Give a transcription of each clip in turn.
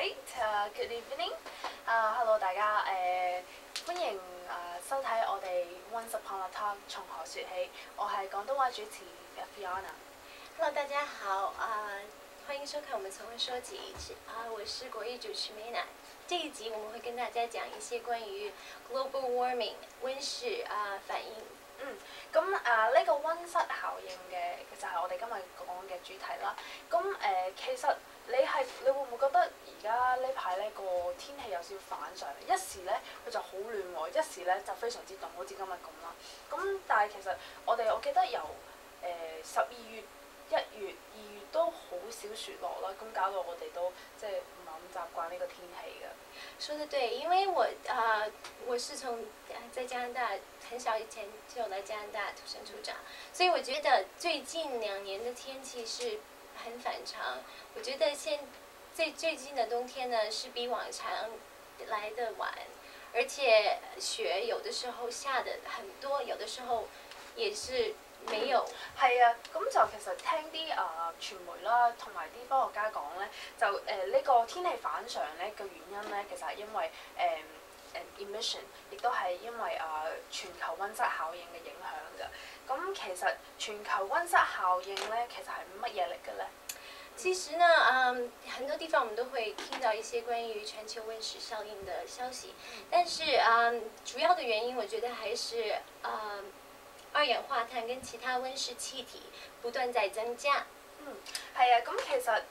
Right, good evening. Hello 大家歡迎收睇我哋 Once Upon a Time 從何說起。我係廣東話主持 Fiona。Hello 大家好歡迎收看我們從何說起我是國語主持美乃。這一集我們會跟大家講一些關於 global warming 溫室反應。咁呢個溫室效應嘅就係我哋今日講嘅主題啦。咁其實你會唔會覺得而家呢排呢個天氣有少少反常？一時咧佢就好暖喎，一時咧就非常之凍，好似今日咁啦。咁但係其實我記得由12月、1月、2月都好少雪落啦，咁搞到我哋都即係唔係咁習慣呢個天氣嘅。說得對，因為我是從在加拿大很小以前就來加拿大土生土長，所以我覺得最近2年的天氣是很反常。我覺得最近的冬天呢，是比往常來得晚，而且雪有的時候下得很多，有的時候也是沒有。係啊，咁就其實聽啲傳媒啦，同埋啲科學家講咧，就呢個天氣反常咧嘅原因咧，其實係因為emission， 亦都係因為全球溫室效應嘅影響㗎。咁其實全球溫室效應咧，其實係乜嘢嚟嘅咧？其實呢，很多地方我們都會聽到一些關於全球溫室效應的消息，但是主要的原因，我覺得還是二氧化碳跟其他溫室氣體不斷在增加。係啊，咁其實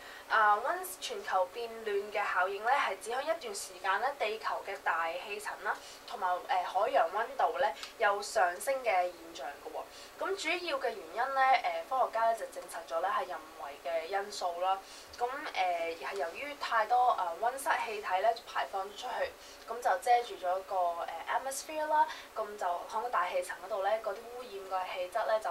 全球變暖嘅效應咧，係指向一段時間咧，地球嘅大氣層啦，同埋海洋溫度咧有上升嘅現象嘅喎。咁主要嘅原因咧，科學家咧就證實咗咧係人為嘅因素啦。咁係由於太多溫室氣體咧排放出去，咁就遮住咗個atmosphere 啦，咁就喺個大氣層嗰度咧，嗰啲污染嘅氣質咧就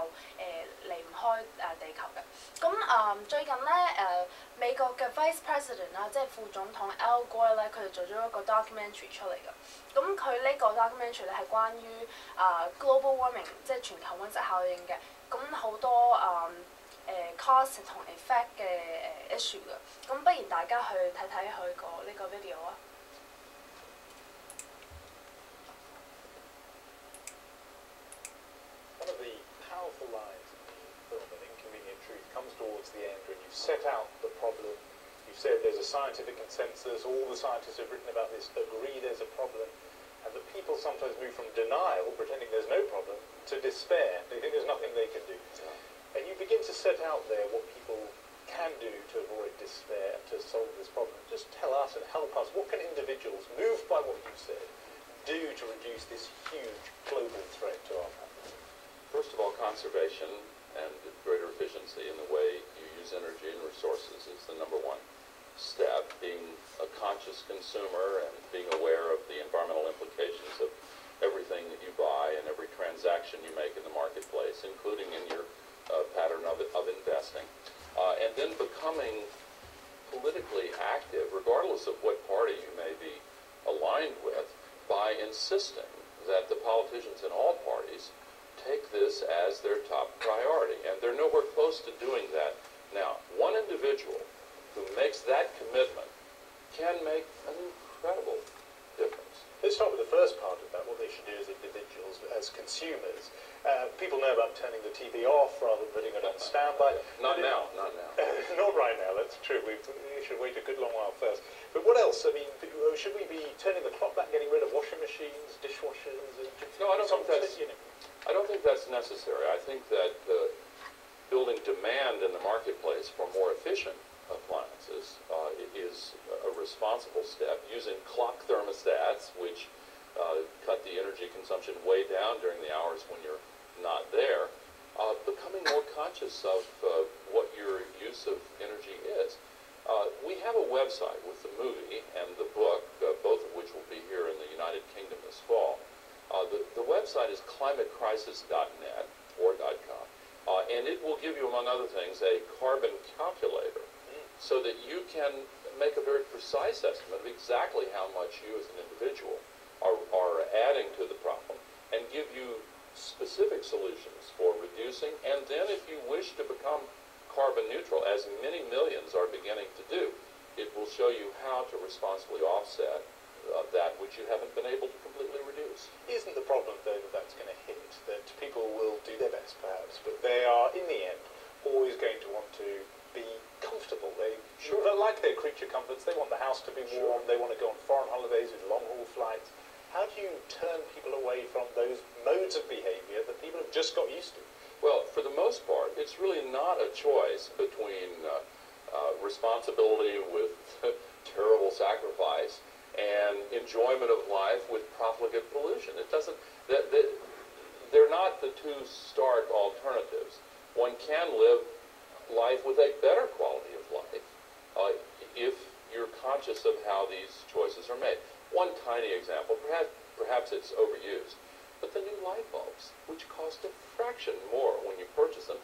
離唔開地球嘅。咁最近咧美國嘅 Vice President 啦，即係副總統 Al Gore 咧，佢就做咗一個 documentary 出嚟嘅。咁佢呢個 documentary 咧係關於global warming， 即係全球溫室效應嘅。咁好多cause 同 effect 嘅issue 嘅。咁不如大家去睇睇佢個呢個 video 啊。One of the powerful lines in the film, An Inconvenient Truth, comes towards the end when you set out the problem. You said there's a scientific consensus, all the scientists who've written about this agree there's a problem, and that people sometimes move from denial, pretending there's no problem, to despair. They think there's nothing they can do. And you begin to set out there what people can do to avoid despair and to solve this problem. Just tell us and help us, what can individuals, moved by what you said, do to reduce this huge global threat to our planet? First of all, conservation and greater efficiency in the way you use energy and resources is the number one step. Being a conscious consumer and being aware of the environmental implications of everything that you buy and every transaction you make in the marketplace, including in your pattern of investing. And then becoming politically active, regardless of what party you may be aligned with, by insisting that the politicians in all parties take this as their top priority. And they're nowhere close to doing that now. One individual who makes that commitment can make an incredible difference. Let's start with the first part of that, what they should do as individuals, as consumers. People know about turning the TV off rather than putting it on standby. Not now. Not right now, that's true. We should wait a good long while first. But what else? I mean, should we be turning the clock back, getting rid of washing machines, dishwashers? No, I don't think that's necessary. I think that building demand in the marketplace for more efficient appliances is a responsible step. Using clock thermostats, which cut the energy consumption way down during the hours when you're not there. Becoming more conscious of what your use of energy is. We have a website with the movie and the book, both of which will be here in the United Kingdom this fall. The website is climatecrisis.net or .com, and it will give you, among other things, a carbon calculator so that you can make a very precise estimate of exactly how much you as an individual are adding to the problem and give you specific solutions for reducing. And then if you wish to become carbon neutral, as many millions are beginning to do, it will show you how to responsibly offset that which you haven't been able to completely reduce. Isn't the problem, though, that that's going to hit, that people will do their best, perhaps, but they are, in the end, always going to want to be comfortable. They like their creature comforts. They want the house to be warm. They want to go on foreign holidays with long-haul flights. How do you turn people away from those modes of behaviour that people have just got used to? Well, for the most part, it's really not a choice between responsibility with terrible sacrifice and enjoyment of life with profligate pollution. It doesn't. They're not the two stark alternatives. One can live life with a better quality of life if you're conscious of how these choices are made. One tiny example, perhaps it's overused, but the new light bulbs, which cost a fraction more when you purchase them,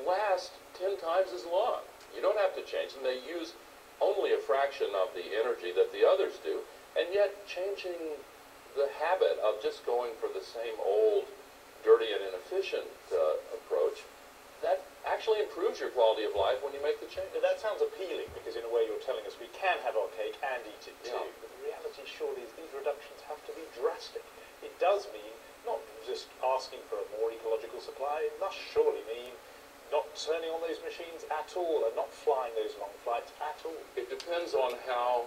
last 10 times as long. You don't have to change them. They use only a fraction of the energy that the others do, and yet changing the habit of just going for the same old dirty and inefficient approach, that actually improves your quality of life when you make the change. But that sounds appealing, because in a way you're telling us we can have our cake and eat it too. Yeah. But the reality surely is these reductions have to be drastic. It does mean not just asking for a more ecological supply, it must surely mean not turning on those machines at all and not flying those long flights at all. It depends on how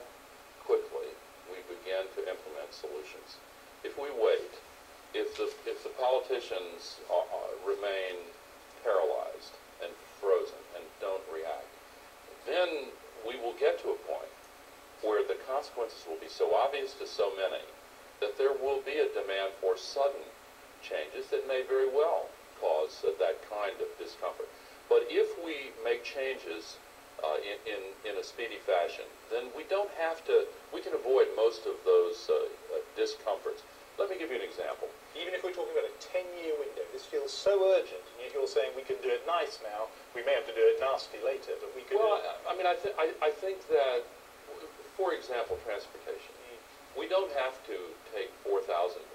quickly we begin to implement solutions. If we wait, if the politicians remain paralyzed and frozen and don't react, then we will get to a point where the consequences will be so obvious to so many that there will be a demand for sudden changes that may very well cause that kind of discomfort. But if we make changes in a speedy fashion, then we don't have to, we can avoid most of those discomforts. Let me give you an example. Even if we're talking about a 10-year window, this feels so urgent, and yet you're saying we can do it nice now, we may have to do it nasty later, but we could Well, I mean, I think that, for example, transportation. We don't have to take 4,000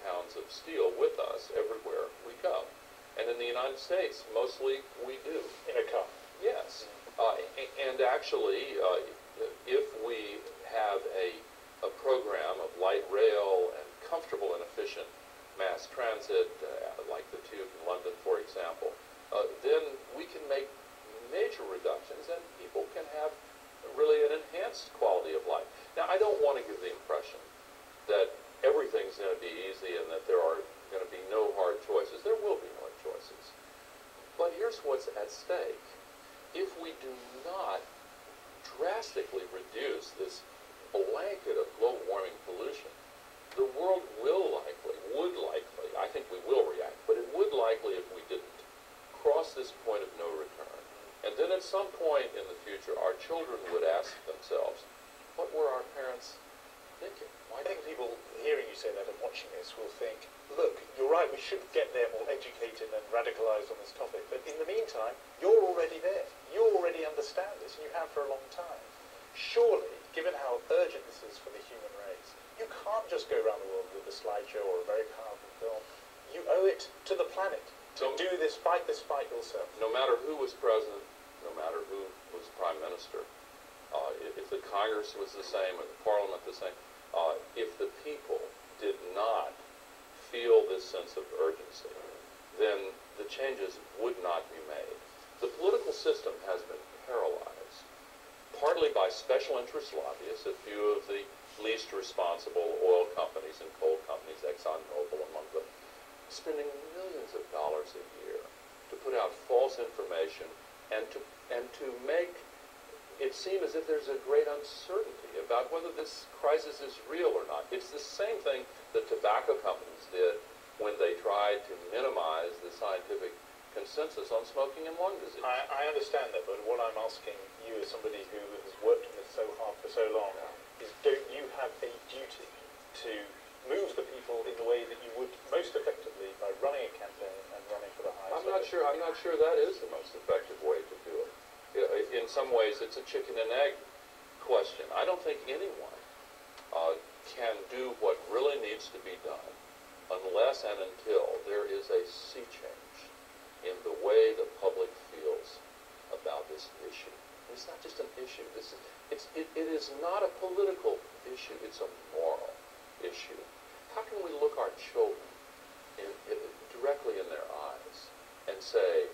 pounds of steel with us everywhere we go. And in the United States, mostly we do. in a car. Yes. And actually, if we have a program of light rail and comfortable and efficient mass transit, like the tube in London, for example, then we can make major reductions and people can have really an enhanced quality of life. Now, I don't want to give the impression that everything's going to be easy and that there are going to be no hard choices. There will be hard choices. But here's what's at stake. If we do not drastically reduce this blanket of global warming pollution, the world would likely, I think we will react, but it would likely, if we didn't, cross this point of no return. And then at some point in the future, our children would ask themselves, what were our parents thinking? I think people hearing you say that and watching this will think, look, you're right, we should get there more educated and radicalised on this topic, but in the meantime, you're already there. You already understand this, and you have for a long time. Surely, given how urgent this is for the human race, you can't just go around the world with a slideshow or a very powerful film. You owe it to the planet to do this, fight yourself. No matter who was president, no matter who was prime minister, if the Congress was the same or the Parliament the same, if the people did not feel this sense of urgency, then the changes would not be made. The political system has been paralyzed, partly by special interest lobbyists, a few of the least responsible oil companies and coal companies, ExxonMobil among them, spending millions of dollars a year to put out false information and to make it seem as if there's a great uncertainty about whether this crisis is real or not. It's the same thing that tobacco companies did when they tried to minimize the scientific consensus on smoking and lung disease. I understand that, but what I'm asking you as somebody who has worked on this so hard for so long is, don't you have a duty to move the people in the way that you would most effectively by running a campaign and running for the highest? I'm not sure that is the most effective way to do it. In some ways, it's a chicken and egg question. I don't think anyone can do what really needs to be done unless and until there is a sea change in the way the public feels about this issue. It's not just an issue. It is not political issue, it's a moral issue. How can we look our children directly in their eyes and say,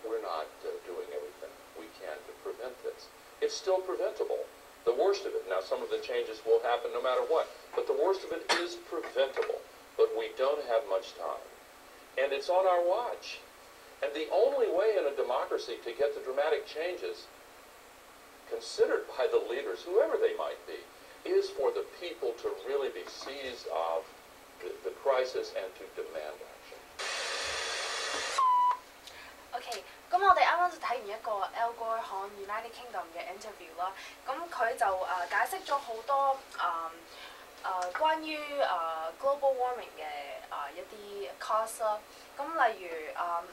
we're not doing everything we can to prevent this? It's still preventable. The worst of it, now some of the changes will happen no matter what, but the worst of it is preventable. But we don't have much time. And it's on our watch. And the only way in a democracy to get the dramatic changes considered by the leaders, whoever they might be, is for the people to really be seized of the crisis and to demand action. OK， 咁我哋啱啱就睇完一個 Al Gore 喺 United Kingdom 嘅 interview 啦，咁佢就解釋咗好多關於global warming 嘅一啲 cause 啦。咁例如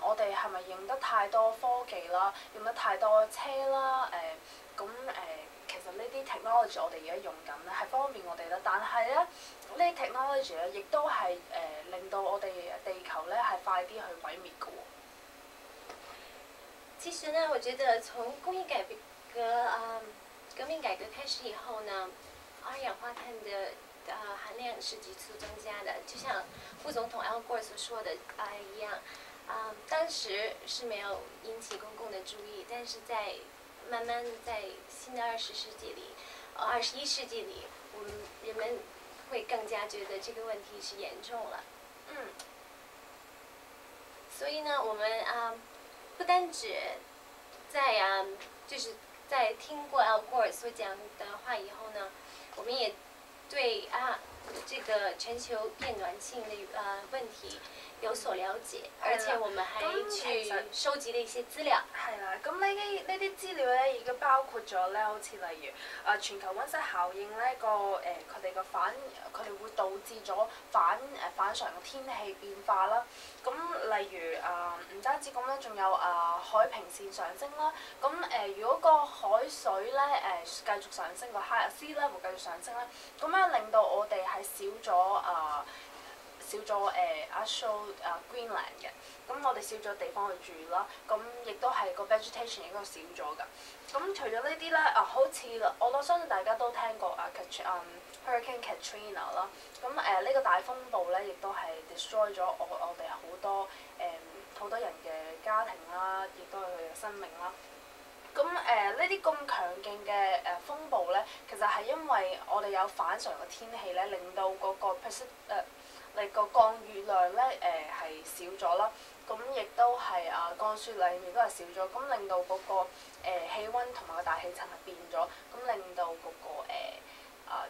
我哋係咪用得太多科技啦，用得太多車啦？其實呢啲 technology 我哋而家用緊咧係方便我哋啦，但係咧呢啲 technology 咧亦都係令到我哋地球咧係快啲去毀滅嘅喎。其实呢，我觉得从工业改革革命改革开始以后呢，二氧化碳的含量是急速增加的，就像副总统 Al Gore 所说的一样，当时是没有引起公共的注意，但是慢慢在新的21世纪里，人们会更加觉得这个问题是严重了。所以呢，我们不单止就是在听过 Al Gore 所讲的话以后呢，我们也对这个全球变暖性的问题有所了解，而且我們係去收集了一些資料。係啦，咁呢啲資料咧已經包括咗咧，好似例如全球溫室效應咧佢哋會導致咗反常嘅天氣變化啦。咁例如唔單止咁咧，仲有海平線上升啦。咁如果個海水咧繼續上升，個sea level繼續上升咧，咁樣令到我哋係少咗actual Greenland 嘅，咁我哋少咗地方去住啦，咁亦都係個 vegetation 應該少咗㗎。咁除咗呢啲咧，好似我相信大家都聽過Hurricane Katrina 啦，咁呢個大風暴咧，亦都係 destroy 咗我哋好多人嘅家庭啦，亦都係佢哋嘅生命啦。咁呢啲咁強勁嘅風暴咧，其實係因為我哋有反常嘅天氣咧，令到嗰個個降雨量咧係少咗啦，咁亦都係降雪量亦都係少咗，咁令到嗰個氣温同埋個大氣層係變咗，咁令到嗰個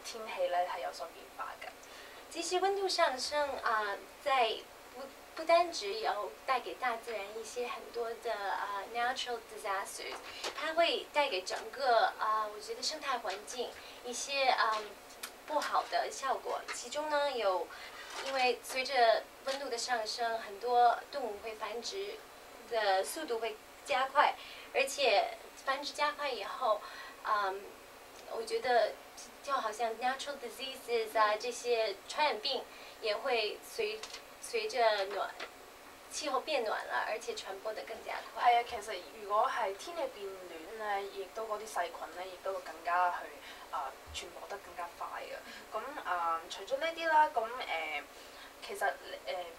天氣咧係有所變化嘅。其實温度上升不單只有帶給大自然一些很多的natural disasters， 它會帶給整個我覺得生態環境一些不好的效果。其中呢因為隨着温度的上升，很多動物會繁殖的速度會加快，而且繁殖加快以後，我覺得就好像 natural diseases 這些傳染病也會隨着氣候變暖啦，而且傳播得更加快。係啊，其實如果係天氣變暖咧，亦都嗰啲細菌咧，亦都會更加去傳播得更加快嘅。咁除咗呢啲啦，咁其實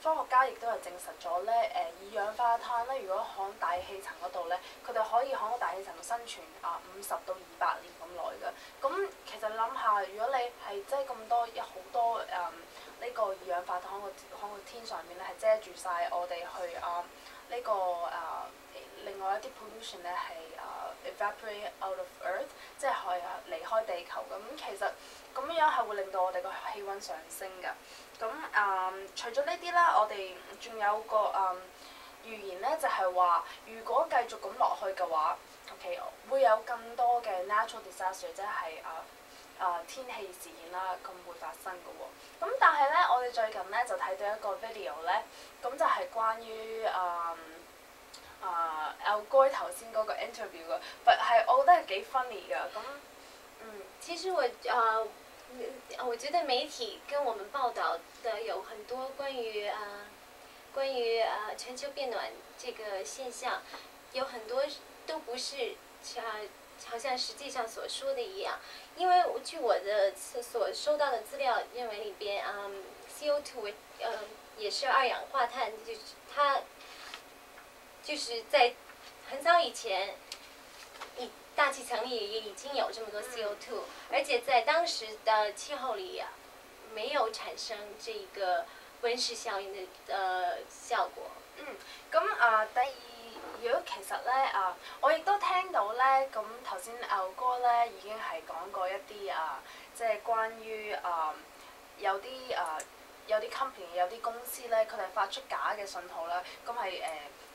科學家亦都係證實咗咧，二氧化碳咧，如果喺大氣層嗰度咧，佢哋可以喺個大氣層度生存50到200年咁耐嘅。咁其實你諗下，如果你係即係咁多好多呢個二氧化碳喺個天上面咧，係遮住晒我哋去另外一啲 pollution 咧係evaporate out of Earth， 即係離開地球咁。其實咁樣係會令到我哋個氣温上升㗎。咁除咗呢啲啦，我哋仲有個預言咧，就係話如果繼續咁落去嘅話 ，OK 會有更多嘅 natural disaster， 即係天氣事件啦，咁會發生嘅喎。咁但係咧，我哋最近咧就睇到一個 video 咧，咁就係關於Al Gore 頭先嗰個 interview 嘅，係我覺得係幾 funny 㗎。咁其實我覺得媒體跟我們報道的有很多關於全球變暖這個現象，有很多都不是好像實際上所說的一樣，因为据我的所收到的资料认为里边，CO2 也是二氧化碳，就是它就是在很早以前，大气层里也已经有这么多 CO2，而且在当时的气候里没有產生這個溫室效應嘅效果。咁第二，如果其實咧我亦都聽到咧，咁頭先牛哥咧已經係講過一啲即係關於有啲 company 有啲公司咧，佢哋發出假嘅信號啦，咁係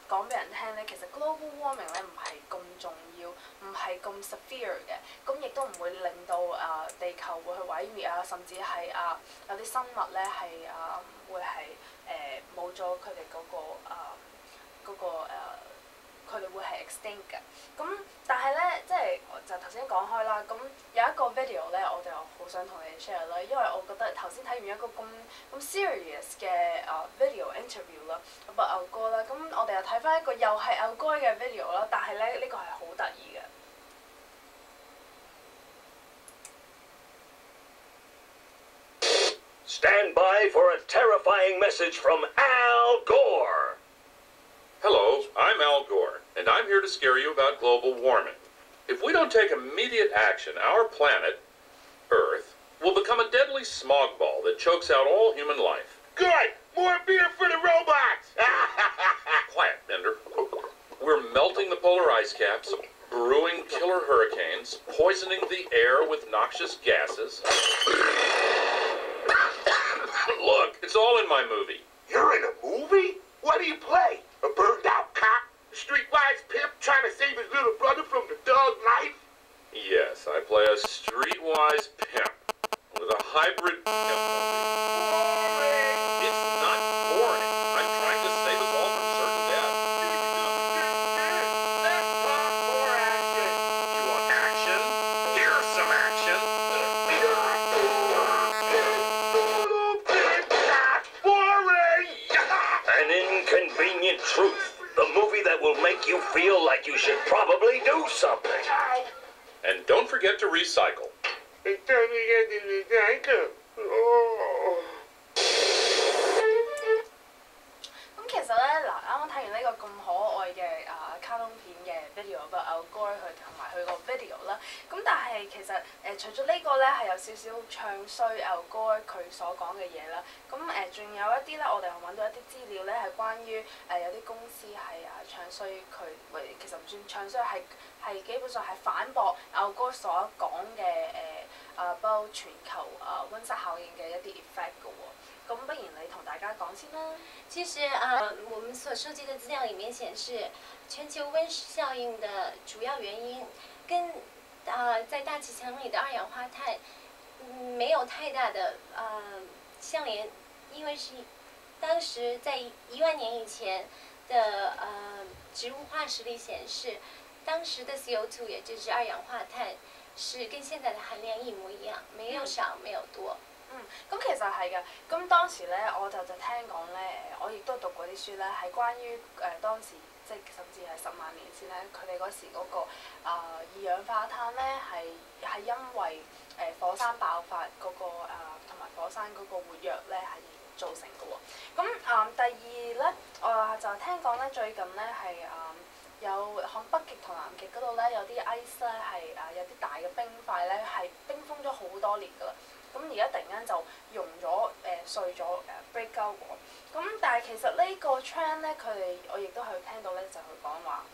講俾人聽咧，其實 global warming 咧唔係咁重要，唔係咁 severe 嘅，咁亦都唔會令到地球會去毀滅啊，甚至係有啲生物咧係會係冇咗佢哋嗰個佢哋會係 extinct 嘅。咁但係咧，即係就頭先講開啦，咁有一個 video 咧，我就好想同你 share 啦，因為我覺得頭先睇完一個咁 serious 嘅video interview 啦，about 牛哥啦，咁我哋又睇翻一個又係牛哥嘅 video 啦，但係咧呢個係好得意嘅。Stand by for a terrifying message from Al Gore. Hello, I'm Al Gore, and I'm here to scare you about global warming. If we don't take immediate action, our planet, Earth, will become a deadly smog ball that chokes out all human life. Good! More beer for the robots! Quiet, Bender. We're melting the polar ice caps, brewing killer hurricanes, poisoning the air with noxious gases. Look, it's all in my movie. You're in a movie? What do you play? A burned-out cop? A streetwise pimp trying to save his little brother from the dog life? Yes, I play a streetwise pimp with a hybrid pimp movie. It's not boring. I'm trying to save us all from certain death. Let's talk more action. You want action? Here's some action. Boring! An inconvenient truth. The movie that will make you feel like you should probably do something. And don't forget to recycle. It's time to get to the cycle. 咁其實咧啱啱睇完呢個咁可愛嘅卡通片嘅 video，不過牛哥佢同埋佢個 video 啦。咁但係其實除咗呢個咧係有少少唱衰牛哥佢所講嘅嘢啦。咁仲有一啲咧，我哋揾到一啲資料咧係關於有啲公司係唱衰佢，其實唔算唱衰，係基本上係反駁牛哥所講嘅包全球溫室效應嘅一啲 effect 嘅喎。咁不如你同大家講先啦。其實我們所收集的資料裡面顯示，全球溫室效應的主要原因跟在大氣層裡的二氧化碳沒有太大的相連，因為是當時在1萬年以前的植物化石裡顯示，當時的 CO2 也就是二氧化碳是跟現在的含量一模一樣，沒有少沒有多。咁其實係嘅。咁當時咧，我就聽講咧，我亦都讀過啲書咧，係關於當時即係甚至係10萬年前咧，佢哋嗰時嗰個二氧化碳咧係因為火山爆發嗰個同埋火山嗰個活躍咧係造成嘅喎。咁第二咧，我就聽講咧，最近咧係有響北極同南極嗰度咧有啲 ice 咧係有啲大嘅冰塊咧係冰封咗好多年㗎啦。咁而家突然間就溶咗碎咗break out 喎。咁但係其實呢個 trend 咧，我亦都係聽到咧，就佢講話，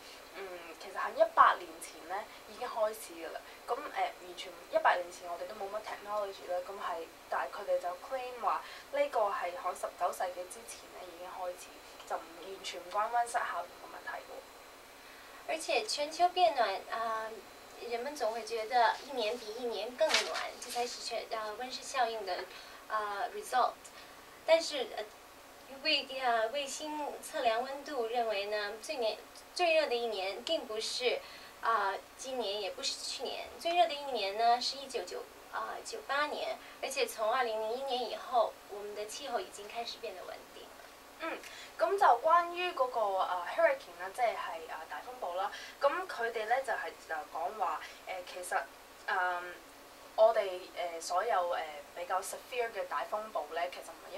其實喺100年前咧已經開始㗎啦。咁完全100年前我哋都冇乜 technology 啦。咁但係佢哋就 claim 話呢個係喺19世紀之前咧已經開始，就完全唔關溫室效應嘅問題喎。而且全球變暖人們總會覺得一年比一年更暖，這才是溫室效應的result。但是衛星測量溫度認為呢，最熱的一年並不是今年，也不是去年，最熱的一年呢是1998年，而且從2001年以後，我們的氣候已經開始變得穩定。咁就關於嗰個hurricane 啦，即係大風暴啦。咁佢哋咧就講話其實我哋所有比較 severe 嘅大風暴咧，其實唔係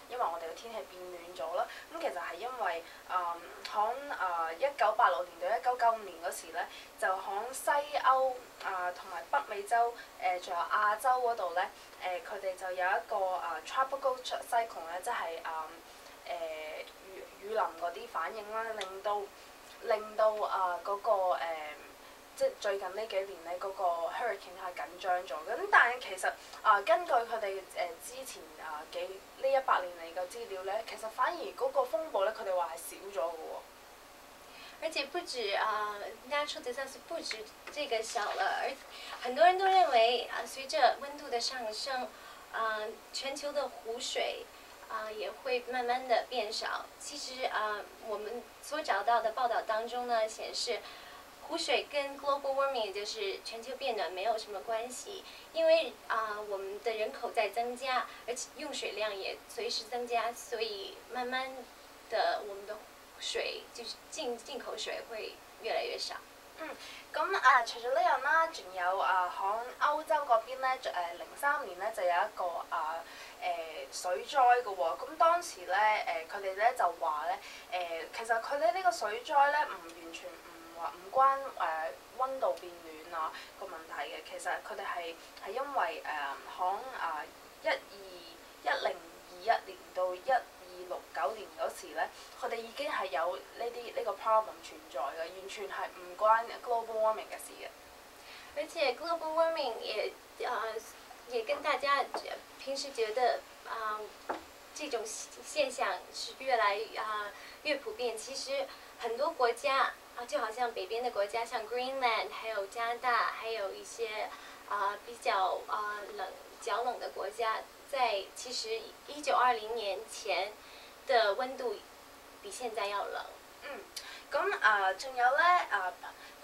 因為我哋嘅天氣變暖咗啦，咁其實係因為響1986年到1995年嗰時咧，就響西歐同埋北美洲仲有亞洲嗰度咧，佢哋就有一個tropical cyclone 咧，即係雨林嗰啲反應啦，令到嗰個即係最近呢幾年咧，嗰個 hurricane 係緊張咗。咁但係其實根據佢哋之前呢100年嚟嘅資料咧，其實反而嗰個風暴咧，佢哋話係少咗嘅喎。而且不止natural disaster 不止這個小了，而很多人都認為隨着溫度的上升，全球的湖水也會慢慢的變少。其實我們所找到的報道當中呢，顯示湖水跟 global warming 也就是全球變暖沒有什麼關係，因為我們的人口在增加，而且用水量也隨時增加，所以慢慢的我們的水就是進口水會越來越少。咁除咗呢樣啦，仲有響歐洲嗰邊咧，03年咧就有一個水災嘅喎。咁當時咧佢哋咧就話咧其實佢哋呢個水災咧唔完全唔關溫度變暖個問題嘅，其實佢哋係因為響1021年到1269年嗰時咧，佢哋已經係有呢個 problem 存在嘅，完全係唔關 global warming 嘅事嘅。而且 global warming 也跟大家平時覺得這種現象是越來越普遍。其實很多國家就好像北邊的國家，像 Greenland， 還有加拿大，還有一些比較較冷的國家，在其實1920年前的溫度比現在要冷。咁仲有咧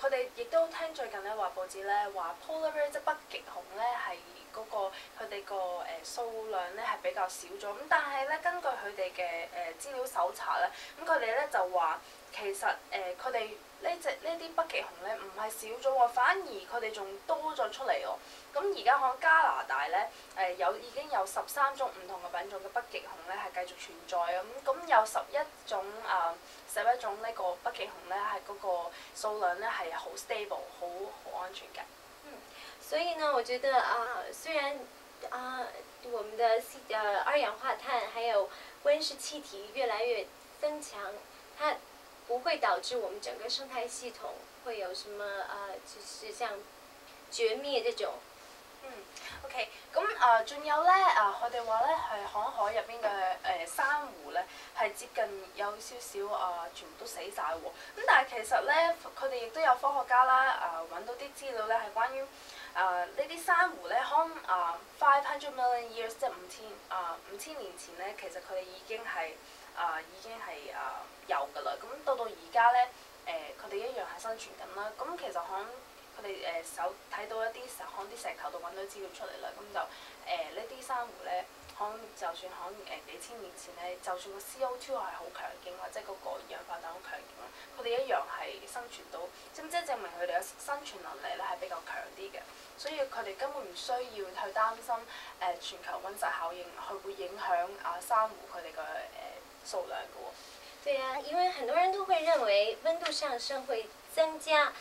佢哋亦都聽最近咧話報紙咧話 polar bear 即係北極熊咧係嗰個佢哋個數量咧係比較少咗。咁但係咧根據佢哋嘅資料搜查咧，咁佢哋咧就話其實佢哋呢啲北極熊咧唔係少咗喎，反而佢哋仲多咗出嚟喎。咁而家喺加拿大咧已經有13種唔同嘅品種嘅北極熊咧係繼續存在啊。咁有11種呢個北極熊咧係嗰個數量咧係好 stable 好安全嘅。所以呢，我覺得雖然我們的二氧化碳還有溫室氣體越來越增強，它不會導致我們整個生態系統會有什麼就是像絕滅這種。OK， 咁仲有咧佢哋話咧係響海入邊嘅珊瑚咧係接近有少少全部都死晒喎。咁但係其實咧佢哋亦都有科學家啦揾到啲資料咧係關於呢啲珊瑚咧響500 million years 即係5000年前咧，其實佢哋已經係有㗎啦。咁到而家咧佢哋一樣係生存緊啦。咁其實響佢哋睇到一啲響啲石頭度揾到資料出嚟啦，咁就呢啲珊瑚咧，就算響幾千年前咧，就算個 CO2 係好強勁或者嗰個二氧化碳好強勁啦，佢哋一樣係生存到，即係證明佢哋嘅生存能力咧係比較強啲嘅，所以佢哋根本唔需要去擔心全球溫室效應佢會影響珊瑚佢哋嘅數量嘅喎。對啊，因為很多人都會認為溫度上升會增加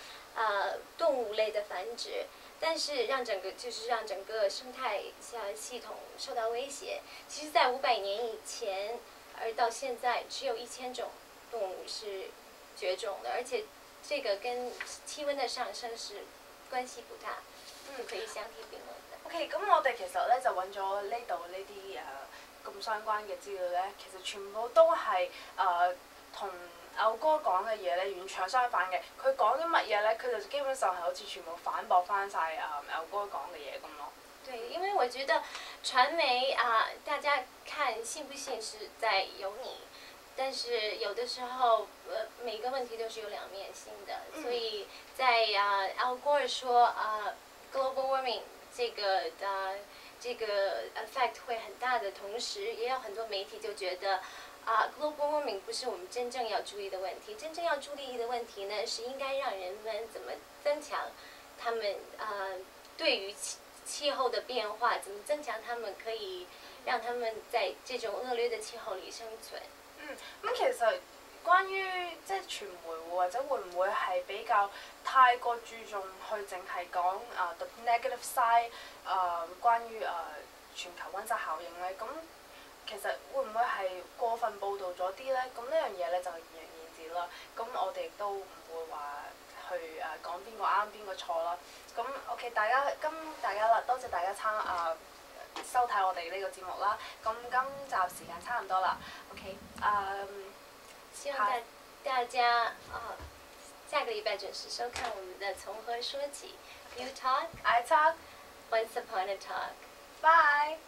動物類的繁殖，但是讓整個生態系統受到威脅。其實，在500年以前，而到現在，只有1000種動物是絕種的，而且這個跟氣溫的上升是關係不大，可以相提並論的。OK， 咁我哋其實咧就揾咗呢度呢啲咁相關嘅資料咧，其實全部都係同牛哥講嘅嘢咧完全相反嘅。佢講啲乜嘢咧，佢就基本上係好似全部反駁翻晒牛哥講嘅嘢咁咯。對，因為我覺得傳媒大家看信不信是在由你，但是有的時候每個問題都是有兩面性的，所以在Al Gore 說global warming 這個 effect 會很大的同時，也有很多媒體就覺得global warming 不是我們真正要注意的問題，真正要注意的問題呢，是應該讓人們怎麼增強他們对于气候的变化，怎么增强他們可以讓他們在這種惡劣的氣候裡生存。咁其實關於即係傳媒或者會唔會係比較太過注重去淨係講the negative side 關於全球溫室效應咧？咁其實會唔會係過分報導咗啲咧？咁呢樣嘢咧就見仁見智啦。咁我哋亦都唔會話去講邊個啱邊個錯啦。咁 OK， 大家啦，多謝大家收睇我哋呢個節目啦。咁今集時間差唔多啦。OK， 希望大家下個禮拜準時收看我們的從何說起 You Talk I Talk Once Upon a Talk。Bye。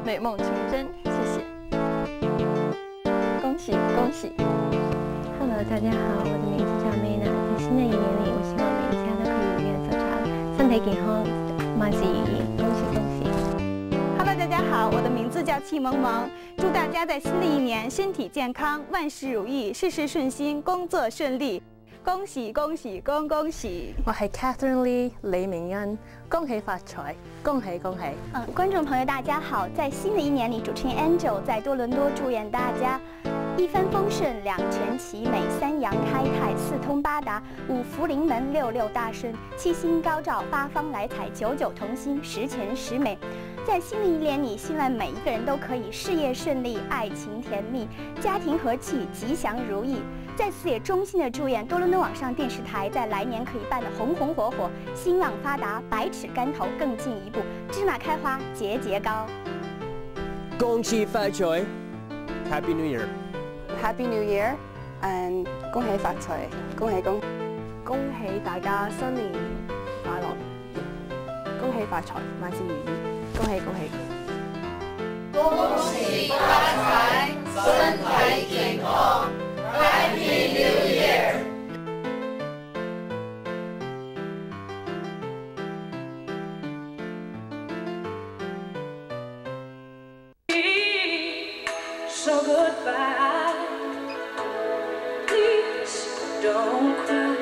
美梦成真，谢谢，恭喜恭喜 ！Hello， 大家好，我的名字叫 Mina， 在新的一年里，我希望每一家都可以如愿所偿，身體健康，萬事如意，恭喜恭喜 ！Hello， 大家好，我的名字叫戚萌萌，祝大家在新的一年身體健康，萬事如意，事事順心，工作順利。恭喜恭喜恭恭喜！我係 Catherine Lee 李明恩，恭喜發財，恭喜恭喜！觀眾朋友大家好，在新的一年里，主持人 Angel 在多倫多祝願大家一帆風順，兩全其美，三陽開泰，四通八達，五福臨門，六六大順，七星高照，八方來財，九九同心，十全十美。在新的一年里，希望每一個人都可以事業順利，愛情甜蜜，家庭和氣，吉祥如意。在此也衷心的祝願多倫多網上電視台在來年可以辦得紅紅火火，興旺發達，百尺竿頭更進一步，芝麻開花節節高。恭喜發財 ，Happy New Year！Happy New Year， and 恭喜發財，恭喜恭喜大家新年快樂，恭喜發財，萬事如意，恭喜恭喜！恭喜發財，身體健康。Happy New Year！ So goodbye, please don't cry.